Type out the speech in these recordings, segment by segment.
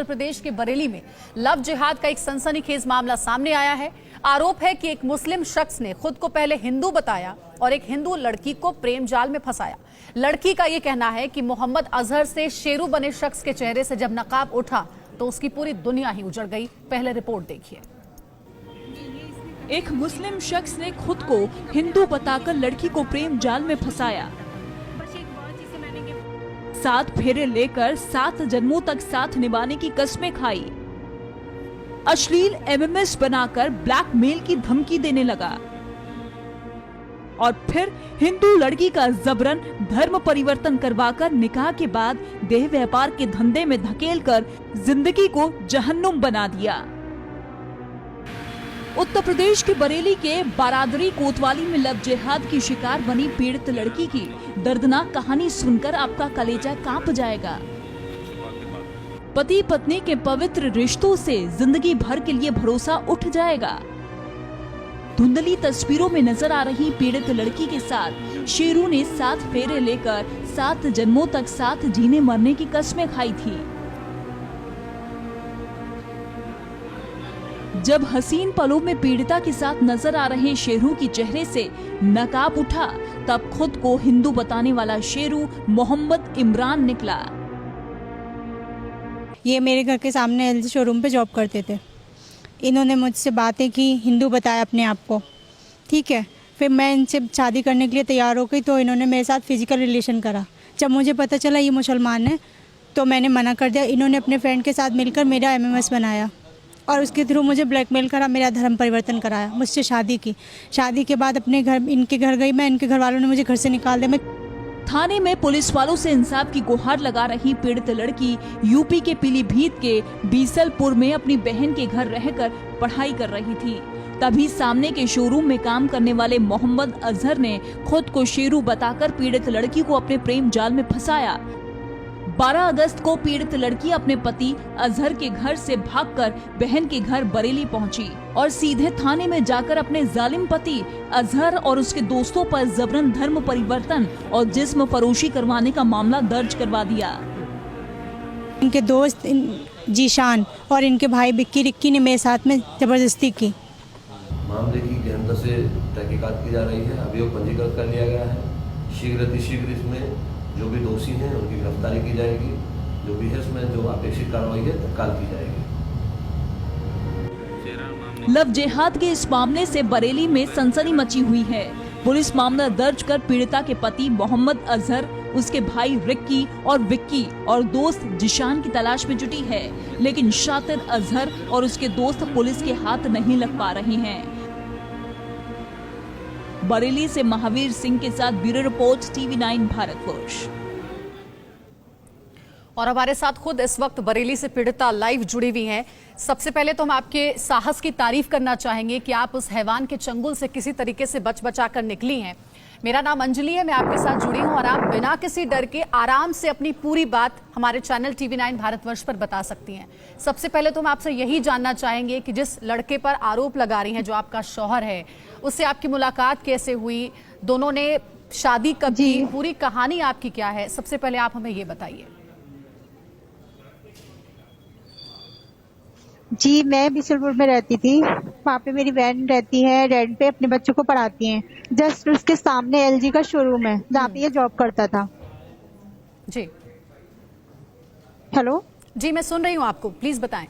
उत्तर प्रदेश के बरेली में लव जिहाद का एक सनसनीखेज मामला सामने आया है। आरोप है कि एक मुस्लिम शख्स ने खुद को पहले हिंदू बताया और एक हिंदू लड़की को प्रेम जाल में फंसाया। लड़की का यह कहना है कि मोहम्मद अजहर से शेरू बने शख्स के चेहरे से जब नकाब उठा तो उसकी पूरी दुनिया ही उजड़ गई। पहले रिपोर्ट देखिए। एक मुस्लिम शख्स ने खुद को हिंदू बताकर लड़की को प्रेम जाल में फंसाया। 7 फेरे लेकर 7 जन्मों तक साथ निभाने की कस्में खाई। अश्लील एमएमएस बनाकर ब्लैकमेल की धमकी देने लगा और फिर हिंदू लड़की का जबरन धर्म परिवर्तन करवाकर निकाह के बाद देह व्यापार के धंधे में धकेलकर जिंदगी को जहन्नुम बना दिया। उत्तर प्रदेश के बरेली के बारादरी कोतवाली में लव जिहाद की शिकार बनी पीड़ित लड़की की दर्दनाक कहानी सुनकर आपका कलेजा कांप जाएगा। पति पत्नी के पवित्र रिश्तों से जिंदगी भर के लिए भरोसा उठ जाएगा। धुंधली तस्वीरों में नजर आ रही पीड़ित लड़की के साथ शेरू ने 7 फेरे लेकर 7 जन्मों तक साथ जीने मरने की कस्में खाई थी। जब हसीन पलों में पीड़िता के साथ नजर आ रहे शेरू के चेहरे से नकाब उठा तब खुद को हिंदू बताने वाला शेरू मोहम्मद इमरान निकला। ये मेरे घर के सामने एलजी शोरूम पे जॉब करते थे। इन्होंने मुझसे बातें की, हिंदू बताया अपने आप को, ठीक है। फिर मैं इनसे शादी करने के लिए तैयार हो गई तो इन्होंने मेरे साथ फिजिकल रिलेशन करा। जब मुझे पता चला ये मुसलमान है तो मैंने मना कर दिया। इन्होंने अपने फ्रेंड के साथ मिलकर मेरा एमएमएस बनाया और उसके थ्रू मुझे ब्लैकमेल करा, मेरा धर्म परिवर्तन कराया, मुझसे शादी की। शादी के बाद अपने घर, इनके घर गई मैं, इनके घर वालों ने मुझे घर से निकाल दिया। मैं थाने में पुलिस वालों से इंसाफ की गुहार लगा रही पीड़ित लड़की यूपी के पीलीभीत के बीसलपुर में अपनी बहन के घर रहकर पढ़ाई कर रही थी। तभी सामने के शोरूम में काम करने वाले मोहम्मद अजहर ने खुद को शेरू बताकर पीड़ित लड़की को अपने प्रेम जाल में फंसाया। 12 अगस्त को पीड़ित लड़की अपने पति अजहर के घर से भागकर बहन के घर बरेली पहुंची और सीधे थाने में जाकर अपने जालिम पति अजहर और उसके दोस्तों पर जबरन धर्म परिवर्तन और जिस्म फरोशी करवाने का मामला दर्ज करवा दिया। इनके दोस्त जीशान और इनके भाई बिक्की रिक्की ने मेरे साथ में जबरदस्ती की। मामले की गहनता से तहकीकात की जा रही है। अभियोग पंजीकृत कर लिया गया है। शीघ्र इसमें जो भी दोषी हैं उनकी गिरफ्तारी की जाएगी। जो भी है इसमें जो अपेक्षित कार्रवाई है तत्काल की जाएगी। लव जिहाद के इस मामले से बरेली में सनसनी मची हुई है। पुलिस मामला दर्ज कर पीड़िता के पति मोहम्मद अजहर, उसके भाई रिक्की और विक्की और दोस्त जिशान की तलाश में जुटी है, लेकिन शातिर अजहर और उसके दोस्त पुलिस के हाथ नहीं लग पा रहे हैं। बरेली से महावीर सिंह के साथ ब्यूरो रिपोर्ट TV9 भारतवर्ष। और हमारे साथ खुद इस वक्त बरेली से पीड़िता लाइव जुड़ी हुई हैं। सबसे पहले तो हम आपके साहस की तारीफ करना चाहेंगे कि आप उस हैवान के चंगुल से किसी तरीके से बचा कर निकली हैं। मेरा नाम अंजलि है, मैं आपके साथ जुड़ी हूं और आप बिना किसी डर के आराम से अपनी पूरी बात हमारे चैनल TV9 भारतवर्ष पर बता सकती हैं। सबसे पहले तो हम आपसे यही जानना चाहेंगे कि जिस लड़के पर आरोप लगा रही हैं, जो आपका शौहर है, उससे आपकी मुलाकात कैसे हुई, दोनों ने शादी कब की, पूरी कहानी आपकी क्या है, सबसे पहले आप हमें ये बताइए। जी, मैं बीसलपुर में रहती थी। वहाँ पे मेरी बहन रहती है, रेंट पे अपने बच्चों को पढ़ाती हैं। जस्ट उसके सामने LG का शोरूम है जहाँ पे ये जॉब करता था। जी हेलो जी, मैं सुन रही हूँ आपको, प्लीज बताएं।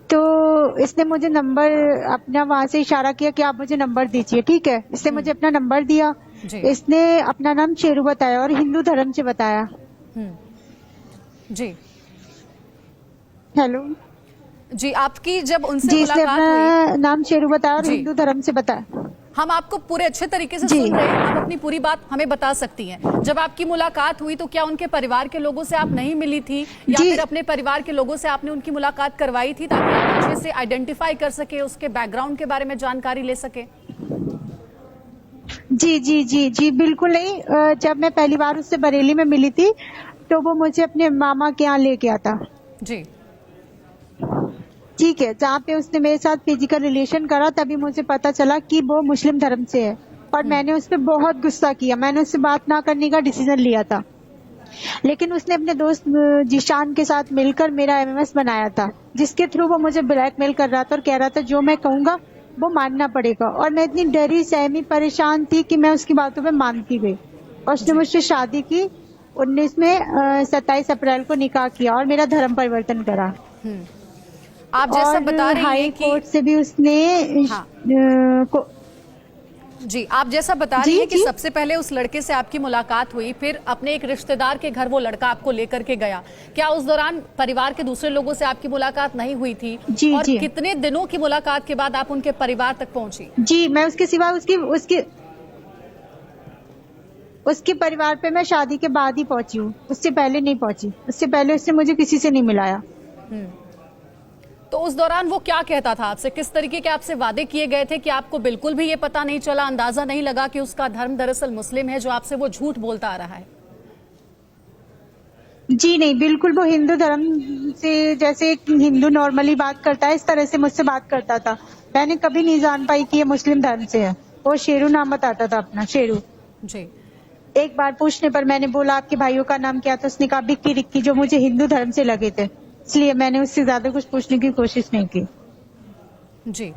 तो इसने मुझे नंबर अपना वहाँ से इशारा किया कि आप मुझे नंबर दीजिए, ठीक है। इसने मुझे अपना नंबर दिया। इसने अपना नाम शेरू बताया और हिंदू धर्म से बताया। जी हेलो जी, आपकी जब उनसे जी, इसने मुलाकात अपना हुई, नाम शेरू बताया और हिंदू धर्म से बताया। हम आपको पूरे अच्छे तरीके से सुन रहे हैं, आप अपनी पूरी बात हमें बता सकती हैं। जब आपकी मुलाकात हुई तो क्या उनके परिवार के लोगों से आप नहीं मिली थी या फिर अपने परिवार के लोगों से आपने उनकी मुलाकात करवाई थी ताकि आप अच्छे से आइडेंटिफाई कर सके, उसके बैकग्राउंड के बारे में जानकारी ले सके? जी जी जी जी बिल्कुल नहीं। जब मैं पहली बार उससे बरेली में मिली थी तो वो मुझे अपने मामा के यहाँ लेके आता। जी ठीक है, जहाँ पे उसने मेरे साथ फिजिकल रिलेशन करा तभी मुझे पता चला कि वो मुस्लिम धर्म से है और मैंने उस पर बहुत गुस्सा किया। मैंने उससे बात ना करने का डिसीजन लिया था। लेकिन उसने अपने दोस्त जीशान के साथ मिलकर मेरा एमएमएस बनाया था, जिसके थ्रू वो मुझे ब्लैकमेल कर रहा था और कह रहा था जो मैं कहूंगा वो मानना पड़ेगा। और मैं इतनी डरी सहमी परेशान थी कि मैं उसकी बातों पे मानती गई और उसने मुझसे शादी की 19 में 27 अप्रैल को निकाह किया और मेरा धर्म परिवर्तन करा। आप जैसा बता रही हाई हैं कि कोर्ट से भी उसने हाँ। जी, आप जैसा बता रही हैं कि सबसे पहले उस लड़के से आपकी मुलाकात हुई, फिर अपने एक रिश्तेदार के घर वो लड़का आपको लेकर के गया। क्या उस दौरान परिवार के दूसरे लोगों से आपकी मुलाकात नहीं हुई थी? जी, और जी। कितने दिनों की मुलाकात के बाद आप उनके परिवार तक पहुंची? जी, मैं उसके सिवा उसके परिवार पे मैं शादी के बाद ही पहुंची हूँ, उससे पहले नहीं पहुंची। उससे पहले उसने मुझे किसी से नहीं मिलाया। तो उस दौरान वो क्या कहता था आपसे? किस तरीके के आपसे वादे किए गए थे कि आपको बिल्कुल भी ये पता नहीं चला, अंदाजा नहीं लगा कि उसका धर्म दरअसल मुस्लिम है, जो आपसे वो झूठ बोलता आ रहा है? जी नहीं, बिल्कुल वो हिंदू धर्म से, जैसे एक हिंदू नॉर्मली बात करता है इस तरह से मुझसे बात करता था। मैंने कभी नहीं जान पाई कि ये मुस्लिम धर्म से है। वो शेरू नाम बताता था अपना, शेरू। जी। एक बार पूछने पर मैंने बोला आपके भाइयों का नाम क्या था, उसने कहा बिक्की रिक्की, जो मुझे हिंदू धर्म से लगे थे, इसलिए मैंने उससे ज्यादा कुछ पूछने की कोशिश नहीं की। जी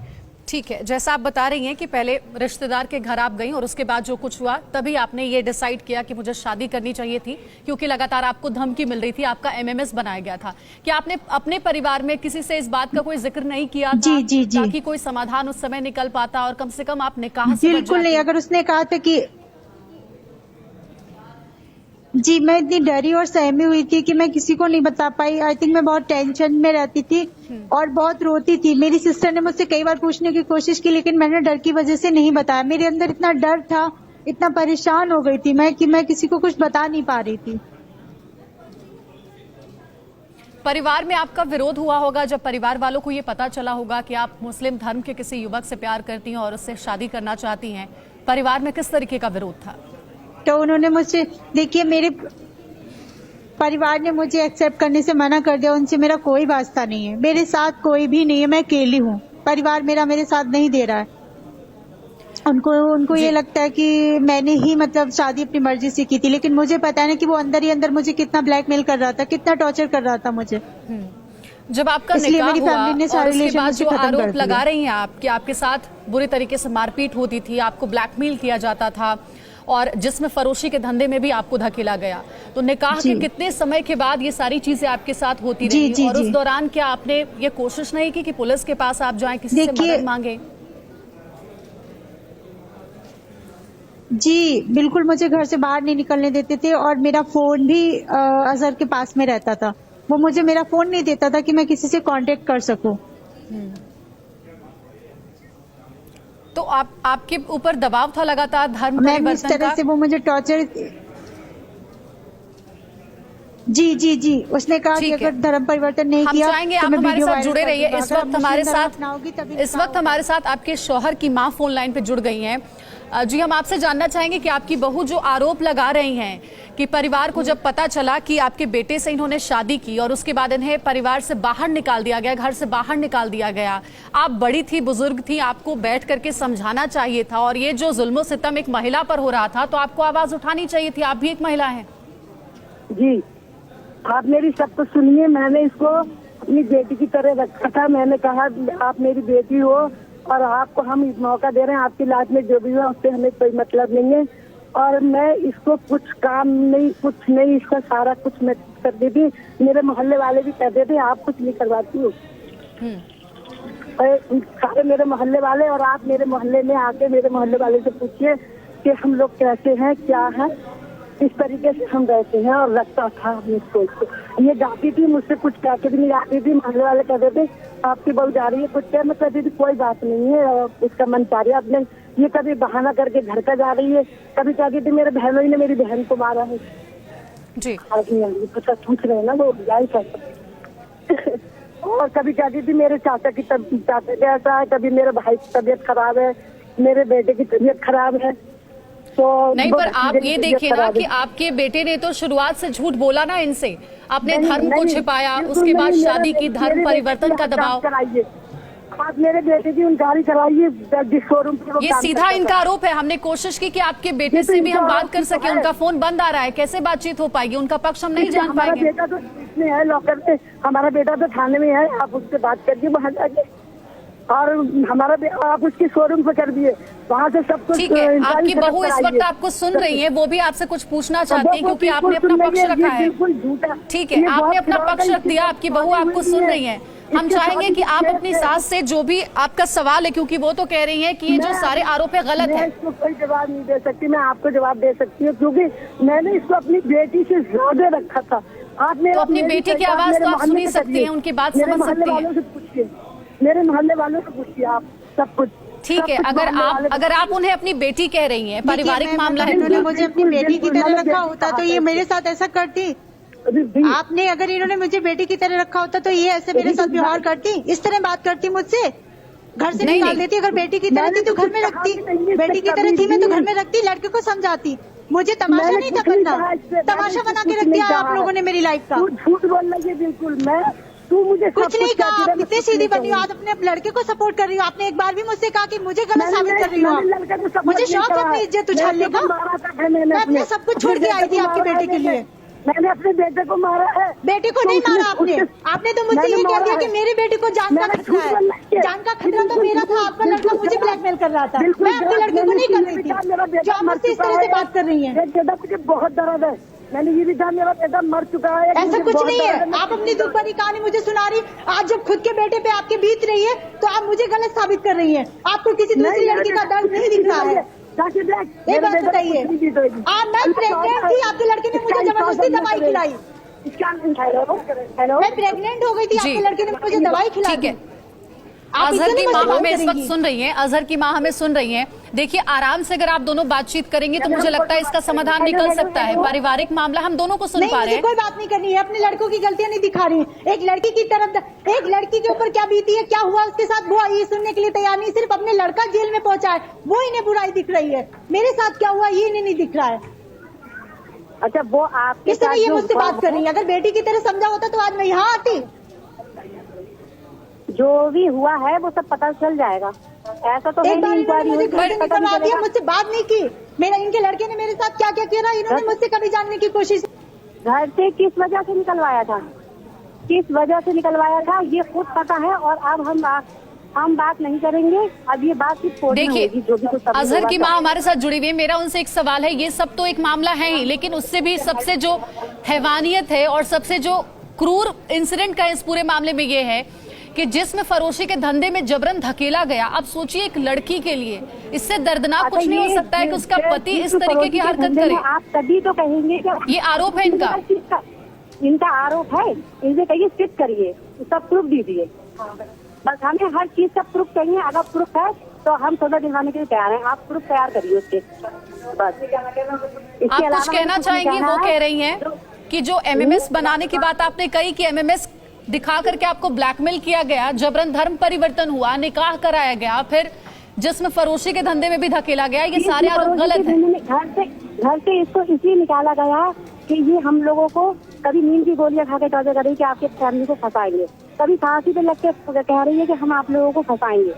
ठीक है, जैसा आप बता रही हैं कि पहले रिश्तेदार के घर आप गई और उसके बाद जो कुछ हुआ तभी आपने ये डिसाइड किया कि मुझे शादी करनी चाहिए थी, क्योंकि लगातार आपको धमकी मिल रही थी, आपका एमएमएस बनाया गया था। क्या आपने अपने परिवार में किसी से इस बात का कोई जिक्र नहीं किया था? जी, जी, जी। ताकि कोई समाधान उस समय निकल पाता और कम से कम आप निकाह से बच बिल्कुल नहीं। जाती? अगर उसने कहा था कि जी, मैं इतनी डरी और सहमी हुई थी कि मैं किसी को नहीं बता पाई। आई थिंक मैं बहुत टेंशन में रहती थी और बहुत रोती थी। मेरी सिस्टर ने मुझसे कई बार पूछने की कोशिश की, लेकिन मैंने डर की वजह से नहीं बताया। मेरे अंदर इतना डर था, इतना परेशान हो गई थी मैं कि मैं किसी को कुछ बता नहीं पा रही थी। परिवार में आपका विरोध हुआ होगा जब परिवार वालों को ये पता चला होगा कि आप मुस्लिम धर्म के किसी युवक से प्यार करती हैं और उससे शादी करना चाहती हैं। परिवार में किस तरीके का विरोध था? तो उन्होंने मुझसे, देखिए मेरे परिवार ने मुझे एक्सेप्ट करने से मना कर दिया। उनसे मेरा कोई वास्ता नहीं है, मेरे साथ कोई भी नहीं है, मैं अकेली हूँ। परिवार मेरा मेरे साथ नहीं दे रहा है। उनको ये लगता है कि मैंने ही मतलब शादी अपनी मर्जी से की थी, लेकिन मुझे पता है ना कि वो अंदर ही अंदर मुझे कितना ब्लैकमेल कर रहा था, कितना टॉर्चर कर रहा था मुझे। जब आपका इसलिए निकाह मेरी हुआ फैमिली ने और सारे उसके बाद रिलेशन जो खत्म कर आरोप दिए। लगा रही हैं आप कि आपके साथ बुरी तरीके से मारपीट होती थी, आपको ब्लैकमेल किया जाता था और जिसमें फरोशी के धंधे में भी आपको धकेला गया, तो निकाह के कितने समय के बाद ये सारी चीजें आपके साथ होती रही? और उस दौरान क्या आपने ये कोशिश नहीं की कि पुलिस के पास आप जाएं, किसी से मदद मांगे? जी बिल्कुल, मुझे घर से बाहर नहीं निकलने देते थे और मेरा फोन भी अजहर के पास में रहता था। वो मुझे मेरा फोन नहीं देता था कि मैं किसी से कांटेक्ट कर सकूं। तो आपके ऊपर दबाव था लगातार धर्म मैम इस परिवर्तन तरह का? से वो मुझे टॉर्चर। जी उसने कहा कि अगर धर्म परिवर्तन नहीं हम किया चाहेंगे तो आप मैं हमारे वीडियो साथ वायरल जुड़े कर रहिए। दूंगा। इस अगर वक्त आप हमारे मुस्लिम धर्म साथ अपनाओगी तभी हमारे साथ आपके शौहर की मां फोन लाइन पे जुड़ गई हैं। जी, हम आपसे जानना चाहेंगे कि आपकी बहू जो आरोप लगा रही हैं कि परिवार को जब पता चला कि आपके बेटे से इन्होंने शादी की और उसके बाद इन्हें परिवार से बाहर निकाल दिया गया, घर से बाहर निकाल दिया गया, आप बड़ी थी, बुजुर्ग थी, आपको बैठ करके समझाना चाहिए था और ये जो जुल्म सितम एक महिला पर हो रहा था तो आपको आवाज उठानी चाहिए थी, आप भी एक महिला हैं। जी, आप मेरी सब कुछ सुनिए। मैंने इसको अपनी बेटी की तरह रखा था। मैंने कहा आप मेरी बेटी हो और आपको हम मौका दे रहे हैं, आपकी लाइफ में जो भी हुआ उससे हमें कोई मतलब नहीं है। और मैं इसको कुछ काम नहीं, कुछ नहीं, इसका सारा कुछ मैं कर दी थी। मेरे मोहल्ले वाले भी कहते थे आप कुछ नहीं करवाती हो। सारे मेरे मोहल्ले वाले, और आप मेरे मोहल्ले में आके मेरे मोहल्ले वाले से पूछिए कि हम लोग कैसे हैं, क्या है। इस तरीके से हम रहते हैं और रखता था अपने सोच को। ये जाती थी, मुझसे कुछ कहते भी नहीं जाती थी। मोहल्ले वाले कहते थे आपकी बहू जा रही है कुछ क्या, मैं कहती थी कोई बात नहीं है, उसका मन चाह रहा है अपने। ये कभी बहाना करके घर का जा रही है, कभी कहती थी मेरे बहनों ने मेरी बहन को मारा है। जी पता पूछ रहे हैं ना, वो क्या ही कहते। और कभी कहती थी मेरे चाचा का ऐसा है, कभी मेरे भाई की तबीयत खराब है, मेरे बेटे की तबीयत खराब है। तो नहीं, पर आप ये देखिए ना कि आपके बेटे ने तो शुरुआत से झूठ बोला ना इनसे, अपने धर्म को छिपाया, उसके बाद शादी की, धर्म परिवर्तन का दबाव। आप मेरे बेटे की गाड़ी चलाइए जिस शोरूम पे वो ये काम सीधा करता इनका था। आरोप है। हमने कोशिश की कि आपके बेटे ये तो से भी हम इनका बात आरोप कर तो सके, है। उनका फोन बंद आ रहा है, कैसे बातचीत हो पाएगी, उनका पक्ष हम नहीं जान हमारा पाएंगे। बेटा तो इसमें है लॉकर में, हमारा बेटा तो थाने में है, आप उससे बात करिए वहाँ जाके। और आप उसकी शोरूम पे कर दिए, वहाँ से सब कुछ ठीक है, इंक्वायरी आपकी सेटअप बहू इस वक्त कराइए। आपको सुन रही है, वो भी आपसे कुछ पूछना वो चाहती है क्योंकि बिल्कुल आपने अपना सुन पक्ष रही है, रखा ये है। बिल्कुल झूठा। ठीक है, ये आपने बहुत अपना फ्रॉड पक्ष है, रख दिया, इसकी आपकी बहू शादी आपको हुई सुन है। रही है। हम इसके चाहेंगे शादी कि आप के अपनी से- सास से जो भी आपका सवाल है, क्योंकि वो तो कह रही है कि ये जो सारे आरोप है गलत मैं है। इसको कोई जवाब नहीं दे सकती, मैं आपको जवाब दे सकती हूँ क्योंकि मैंने इसको अपनी बेटी से ज्यादा रखा था। आप मेरा तो अपनी मेरी बेटी की बात आवाज मेरे तो आप मोहल्ले सुन ही में सकती करिए। हैं, उनकी बात मेरे समझ मोहल्ले सकती हैं। वालों से पूछिए, मेरे मोहल्ले वालों से पूछिए आप सब कुछ। ठीक है, सब कुछ मोहल्ले वाले से अगर आप उन्हें अपनी बेटी कह रही हैं, पारिवारिक मामला है, इन्होंने मुझे अपनी बिल्कुल, बेटी की बिल्कुल, तरह मैंने रखा बेटी होता तो कहा ये था मेरे साथ ऐसा करती। अभी भी- आपने अगर इन्होंने मुझे बेटी की तरह रखा होता तो ये ऐसे मेरे साथ व्यवहार करती, इस तरह बात करती मुझसे, घर से नहीं, निकाल नहीं। देती। अगर बेटी की तरह थी तो घर में रखती, बेटी की तरह थी मैं तो घर में रखती, लड़के को समझाती। मुझे तमाशा मैंने नहीं था कुछ नहीं बनना, कहा इससे, तमाशा मैंने बना कुछ के रख नहीं दिया कहा आप लोगों ने मेरी लाइफ का। तू झूठ बोल रही है बिल्कुल। तू मुझे सब कुछ नहीं कहा, कहती आप रही, कितने मैं सीधी कुछ बनी नहीं हो, आज अपने लड़के को सपोर्ट कर रही हो। आपने एक बार भी मुझसे कहा कि मुझे गलत मैंने- साबित कर रही हो मैंने आप। लड़के को support मुझे नहीं शौक है करा अपनी है। इज्जत उछालने बेटे को का। मारा था मैंने मैं अपने सब कुछ छोड़ के आई थी आपकी बेटे के लिए। मैंने अपने बेटे को मारा है। बेटे को तो नहीं उसने- मारा आपने, उसके- आपने तो मुझसे मैंने ये कह मारा दिया कि है। मेरे बेटे को जान का मैंने खतरा झूठ बोलना है। है। जान का खतरा तो मेरा था, आपका लड़का बिल्कुल मुझे गलत। ब्लैकमेल कर रहा था। बिल्कुल मैं अपने गलत। लड़के को मैंने नहीं ये कर भी रही कहा, मेरा थी बेटा जो आप मर मुझसे इस चुका तरह से है। बात कर रही हैं। एक बेटा मुझे बहुत दर्द है, मैंने ये भी कहा मेरा बेटा मर चुका है। ऐसा मुझे कुछ बहुत नहीं दर्द है, मैं आप अपनी किसी दुख भरी कहानी मुझे सुना रही। आज जब खुद के बेटे पे आपके बीत रही है तो आप मुझे गलत साबित कर रही हैं। आपको किसी दूसरी लड़की का दर्द नहीं दिख रहा है। एक बात बताइए, मैं प्रेग्नेंट थी, आपके लड़के ने मुझे जबरदस्ती दवाई खिलाई। हेलो, मैं प्रेग्नेंट हो गई थी, जी। आपके लड़के ने मुझे दवाई खिलाई। ठीक है, अजहर की माँ हमें इस वक्त सुन रही हैं, अजहर की माँ हमें सुन रही हैं। देखिए, आराम से अगर आप दोनों बातचीत करेंगे तो मुझे लगता है इसका समाधान निकल सकता है। पारिवारिक मामला हम दोनों को सुन नहीं, पा रहे मुझे हैं। कोई बात नहीं करनी है, अपने लड़कों की गलतियां नहीं दिखा रही है। एक लड़की की तरफ, एक लड़की के ऊपर क्या बीती है, क्या हुआ उसके साथ, वो ये सुनने के लिए तैयार नहीं। सिर्फ अपने लड़का जेल में पहुंचा है, वो इन्हें बुराई दिख रही है। मेरे साथ क्या हुआ ये इन्हें नहीं दिख रहा है। अच्छा वो आपके किस तरह साथ ये जो मुझसे हुआ बात कर रही है। अगर बेटी की तरह समझा होता तो आज मैं यहाँ आती। जो भी हुआ है वो सब पता चल जाएगा। ऐसा तो है एक बार नहीं, इन्होंने मुझे इंक्वायरी घर से होगी, पता निकलवा नहीं दिया, चलेगा। मुझसे बात नहीं की। मेरा इनके लड़के ने मेरे साथ क्या क्या किया इन्होंने मुझसे कभी जानने की कोशिश। घर से किस वजह से निकलवाया था, किस वजह से निकलवाया था ये खुद पता है। और अब हम बात नहीं करेंगे, अब ये बात सिर्फ कोर्ट में देखिए, होगी, जो भी कुछ सबूत अजहर होगा की सब। माँ हमारे साथ जुड़ी हुई है। मेरा उनसे एक सवाल है, ये सब तो एक मामला है ही, लेकिन उससे भी सबसे जो हैवानियत है और सबसे जो क्रूर इंसिडेंट का इस पूरे मामले में ये है कि जिस्म फरोशी के धंधे में जबरन धकेला गया। अब सोचिए, एक लड़की के लिए इससे दर्दनाक कुछ नहीं हो सकता है कि उसका पति इस तरीके की हरकत करे। आप तभी तो कहेंगे कि ये आरोप है इनका। इनका आरोप है, इनसे कहिए सिद्ध करिए, सब प्रूफ दीजिए। बस हमें हर चीज का प्रूफ चाहिए। अगर प्रूफ है तो हम सजा दिलवाने के लिए तैयार हैं। आप प्रूफ तैयार करिए उसके, बस। आप कुछ कहना चाहेंगी? वो कह रही हैं कि जो एमएमएस बनाने की बात आपने कही कि एमएमएस दिखा करके आपको ब्लैकमेल किया गया, जबरन धर्म परिवर्तन हुआ, निकाह कराया गया, फिर जिस्म फरोशी के धंधे में भी धकेला गया, ये सारे आरोप गलत हैं। घर से इसको इसलिए निकाला गया कि ये हम लोगों को कभी नींद की गोलियां खा के टॉर्चर कर रही है कि आपके फैमिली को फंसाएंगे, कभी फांसी पे लग के कह रही है कि हम आप लोगों को फंसाएंगे।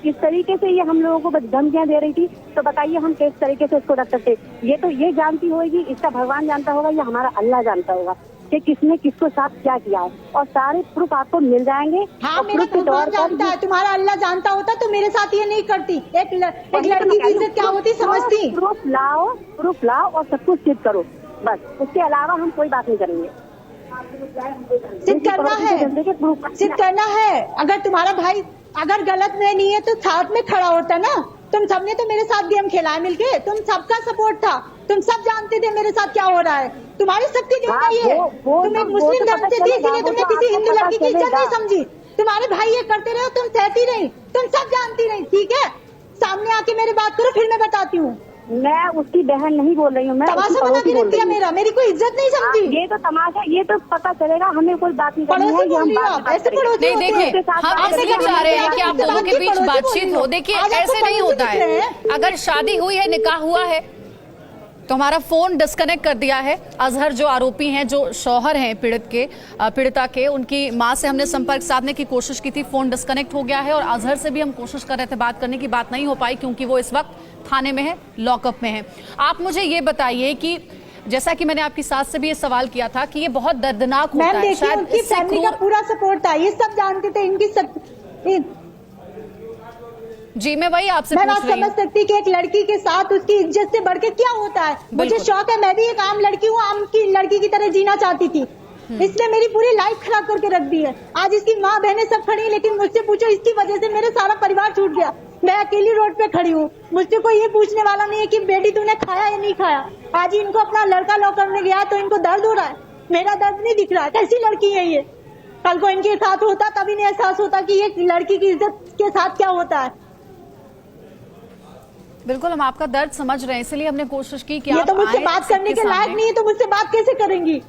इस तरीके से ये हम लोगों को धमकियां दे रही थी। तो बताइए हम किस तरीके से इसको रख सकते। ये तो ये जानती होगी, इसका भगवान जानता होगा, या हमारा अल्लाह जानता होगा कि किसने किसको साथ क्या किया है। और सारे प्रूफ आपको मिल जाएंगे। हाँ, मेरा भगवान जानता है, तुम्हारा अल्लाह जानता होता तो मेरे साथ ये नहीं करती। एक लड़की की इज्जत क्या होती समझती। प्रूफ लाओ और सब कुछ सिद्ध करो, बस। उसके अलावा हम कोई बात नहीं करेंगे। सिद्ध करना है, सिद्ध करना है। अगर तुम्हारा भाई अगर गलत में नहीं है तो साथ में खड़ा होता ना। तुम सबने तो मेरे साथ गेम खेला है मिलके, तुम सबका सपोर्ट था, तुम सब जानते थे मेरे साथ क्या हो रहा है। तुम्हारी सबकी जिम्मेदारी है। तुम एक मुस्लिम धर्म से थी, इसीलिए तुमने किसी हिंदू लड़की की इज्जत नहीं समझी। तुम्हारे भाई ये करते रहे, तुम सहती रही, तुम सब जानती रही। ठीक है, सामने आके मेरी बात करो, फिर मैं बताती हूँ। मैं उसकी बहन नहीं बोल रही हूँ, मैं तमाशा बना के रख दिया मेरा, मेरी कोई इज्जत नहीं समझी। ये तो तमाशा, ये तो पता चलेगा, हमें कोई बात नहीं करनी है। पड़ोसी बोल रही हो आप, ऐसे पड़ोसी नहीं, होते देखिए, हैं। हम आपने इसलिए कभी चाह रहे हैं कि आप आपके दोनों के आपके बीच पड़ोसी बातचीत बोल रहे हो। हो। देखिए, आज आपको ऐसे नहीं पड़ोसी होता दिख रहे है। हैं। अगर शादी हुई है, निकाह हुआ है, तो हमारा फोन डिस्कनेक्ट कर दिया है। अजहर जो आरोपी हैं, जो शौहर हैं पीड़िता के, उनकी मां से हमने संपर्क साधने की कोशिश की थी, फोन डिस्कनेक्ट हो गया है। और अजहर से भी हम कोशिश कर रहे थे बात करने की, बात नहीं हो पाई क्योंकि वो इस वक्त थाने में है, लॉकअप में है। आप मुझे ये बताइए कि जैसा कि मैंने आपकी सास से भी ये सवाल किया था कि ये बहुत दर्दनाक होता है, शायद उनकी फैमिली का पूरा सपोर्ट था, ये सब जानते थे इनकी जी मैं वही आपसे मैं पूछ बात रही हूँ। समझ सकती कि एक लड़की के साथ उसकी इज्जत से बढ़ के क्या होता है। मुझे शौक है, मैं भी एक आम लड़की हूँ, आम की लड़की की तरह जीना चाहती थी। इसने मेरी पूरी लाइफ खराब करके रख दी है। आज इसकी माँ बहनें सब खड़ी हैं, लेकिन मुझसे पूछो इसकी वजह से मेरे सारा परिवार छूट गया। मैं अकेली रोड पे खड़ी हूँ, मुझसे कोई ये पूछने वाला नहीं है कि बेटी तूने खाया या नहीं खाया। आज इनको अपना लड़का लॉकर में गया तो इनको दर्द हो रहा है, मेरा दर्द नहीं दिख रहा है। कैसी लड़की है ये? कल को इनके साथ होता तभी नहीं एहसास होता कि ये लड़की की इज्जत के साथ क्या होता है। बिल्कुल, हम आपका दर्द समझ रहे हैं, इसलिए हमने कोशिश की कि ये आप तो मुझसे आएं बात करने के सबके लायक सामने। नहीं है, तो मुझसे बात कैसे करेंगी?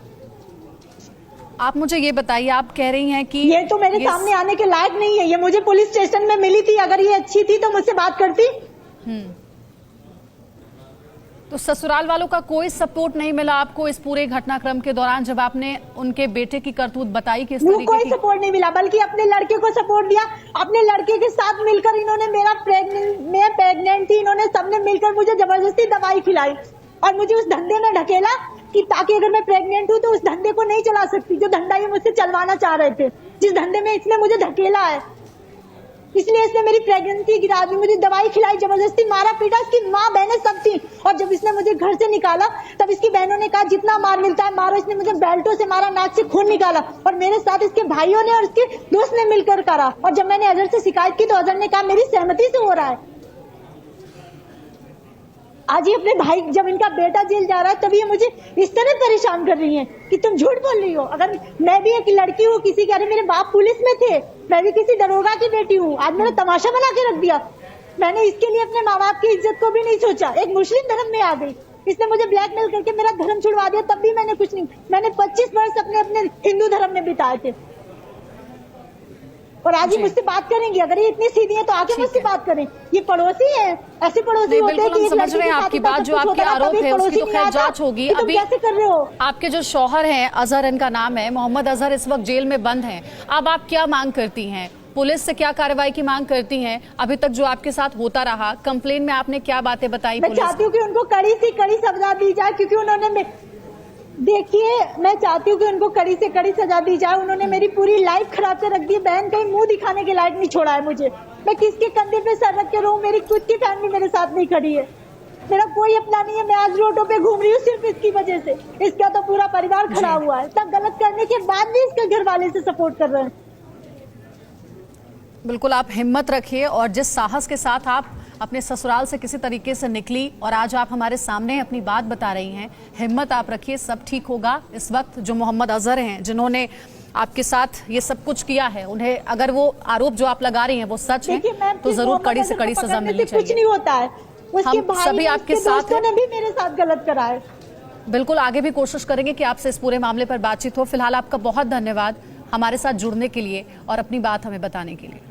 आप मुझे ये बताइए, आप कह रही हैं कि ये तो मेरे सामने आने के लायक नहीं है। ये मुझे पुलिस स्टेशन में मिली थी, अगर ये अच्छी थी तो मुझसे बात करती। तो ससुराल वालों का कोई सपोर्ट नहीं मिला आपको इस पूरे घटनाक्रम के दौरान, जब आपने उनके बेटे की करतूत बताई कि इस तरीके कोई की? सपोर्ट नहीं मिला, बल्कि अपने लड़के को सपोर्ट दिया। अपने लड़के के साथ मिलकर इन्होंने मैं प्रेग्नेंट थी, इन्होंने सबने मिलकर मुझे जबरदस्ती दवाई खिलाई और मुझे उस धंधे में ढकेला कि ताकि अगर मैं प्रेग्नेंट हूँ तो उस धंधे को नहीं चला सकती, जो धंधा ये मुझसे चलवाना चाह रहे थे, जिस धंधे में इसने मुझे धकेला है। इसलिए इसने मेरी प्रेगनेंसी गिरा दी, मुझे दवाई खिलाई, जबरदस्ती मारा पीटा। इसकी माँ बहनें सब थी, और जब इसने मुझे घर से निकाला तब इसकी बहनों ने कहा जितना मार मिलता है मारो। इसने मुझे बेल्टों से मारा, नाक से खून निकाला, और मेरे साथ इसके भाइयों ने और इसके दोस्त ने मिलकर करा। और जब मैंने अजहर से शिकायत की तो अजहर ने कहा मेरी सहमति से हो रहा है। आज ये अपने भाई, जब इनका बेटा जेल जा रहा है तभी ये मुझे इस तरह परेशान कर रही है कि तुम झूठ बोल रही हो। अगर मैं भी एक लड़की हूँ, किसी के, अरे मेरे बाप पुलिस में थे, मैं भी किसी दरोगा की बेटी हूँ, आज मेरा तमाशा बना के रख दिया। मैंने इसके लिए अपने माँ बाप की इज्जत को भी नहीं सोचा, एक मुस्लिम धर्म में आ गई। इसने मुझे ब्लैकमेल करके मेरा धर्म छुड़वा दिया, तब भी मैंने कुछ नहीं। मैंने 25 वर्ष अपने हिंदू धर्म में बिताए थे, और आज ही मुझसे बात करेंगी। अगर ये इतनी सीधी है तो आगे मुझसे बात करें। ये पड़ोसी है, ऐसे पड़ोसी होते हैं कि समझ रहे हैं आपकी बात। जो आपके आरोप है उसकी तो खैर जांच होगी। अभी कैसे कर रहे हो? आपके जो शौहर हैं, अजहर इनका नाम है, मोहम्मद अजहर, इस वक्त जेल में बंद हैं। अब आप क्या मांग करती हैं? पुलिस से क्या कार्रवाई की मांग करती हैं? अभी तक जो आपके साथ होता रहा, कंप्लेन में आपने क्या बातें बताई? मैं चाहती हूँ कि उनको कड़ी से कड़ी सजा दी जाए, क्योंकि उन्होंने, देखिए, मैं चाहती हूँ कि उनको कड़ी से कड़ी सजा दी जाए। उन्होंने मेरी पूरी लाइफ खराब कर रख दी। बहन कहीं मुंह दिखाने के लायक नहीं छोड़ा है मुझे। मैं किसके कंधे पे सर रख के रहूं? मेरी खुद की फैमिली मेरे साथ नहीं खड़ी है, मेरा कोई अपना नहीं है। मैं आज रोडों पे घूम रही हूँ सिर्फ इसकी वजह से। इसका तो पूरा परिवार खड़ा हुआ है, सब गलत करने के बाद भी इसके घर वाले से सपोर्ट कर रहे हैं। बिल्कुल, आप हिम्मत रखिए, और जिस साहस के साथ आप अपने ससुराल से किसी तरीके से निकली और आज आप हमारे सामने अपनी बात बता रही हैं, हिम्मत आप रखिए, सब ठीक होगा। इस वक्त जो मोहम्मद अजहर हैं, जिन्होंने आपके साथ ये सब कुछ किया है, उन्हें अगर वो आरोप जो आप लगा रही हैं वो सच है तो जरूर कड़ी से कड़ी सजा मिलनी चाहिए। कुछ नहीं होता है, हम सभी आपके साथ हैं। ने भी मेरे साथ गलत करा है। बिल्कुल, आगे भी कोशिश करेंगे कि आपसे इस पूरे मामले पर बातचीत हो। फिलहाल आपका बहुत धन्यवाद हमारे साथ जुड़ने के लिए और अपनी बात हमें बताने के लिए।